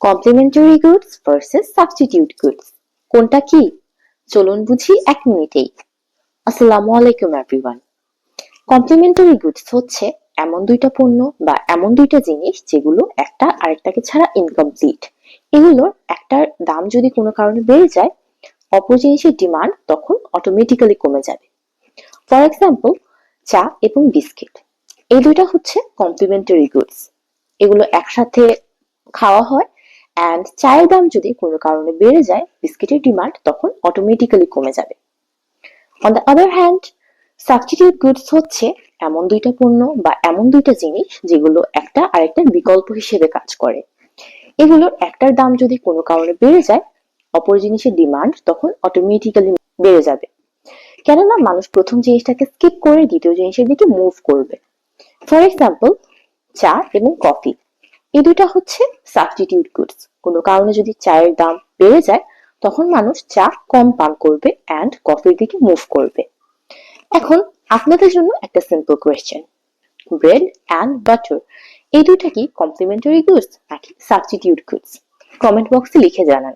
Complimentary goods versus substitute goods কোনটা কি? চলুন বুঝি এক মিনিটেই। আসসালামু আলাইকুম এভরিওয়ান। কমপ্লিমেন্টারি গুডস হচ্ছে এমন দুইটা পণ্য বা এমন দুইটা জিনিস যেগুলো একটা আরেকটাকে ছাড়া ইনকমপ্লিট। এগুলোর একটার দাম যদি কোনো কারণে বেড়ে যায়, অপর জিনিসের ডিমান্ড তখন অটোমেটিক্যালি কমে যাবে। ফর এক্সাম্পল, চা এবং বিস্কিট, এই দুইটা হচ্ছে কমপ্লিমেন্টারি গুডস। এগুলো একসাথে খাওয়া হয়, অ্যান্ড চায়ের দাম যদি কোনো কারণে বেড়ে যায়, বিস্কিটের ডিমান্ড তখন অটোমেটিক্যালি কমে যাবে। On the other hand, substitute goods হচ্ছে এমন দুইটা পণ্য বা এমন দুইটা জিনিস যেগুলো একটা আরেকটার বিকল্প হিসেবে কাজ করে। এগুলোর একটার দাম যদি কোনো কারণে বেড়ে যায়, অপর জিনিসের ডিমান্ড তখন অটোমেটিক্যালি বেড়ে যাবে, কেননা মানুষ প্রথম জিনিসটাকে স্কিপ করে দ্বিতীয় জিনিসের দিকে মুভ করবে। ফর এক্সাম্পল, চা এবং কফি, এই দুইটা হচ্ছে সাবস্টিটিউট গুডস। কোনো কারণে যদি চায়ের দাম বেড়ে যায়, তখন মানুষ চা কম পান করবে অ্যান্ড কফির দিকে মুভ করবে। এখন আপনাদের জন্য একটা simple question, bread and butter, এই দুইটা কি কমপ্লিমেন্টারি গুডস নাকি সাবস্টিটিউট গুডস? কমেন্ট বক্সে লিখে জানান।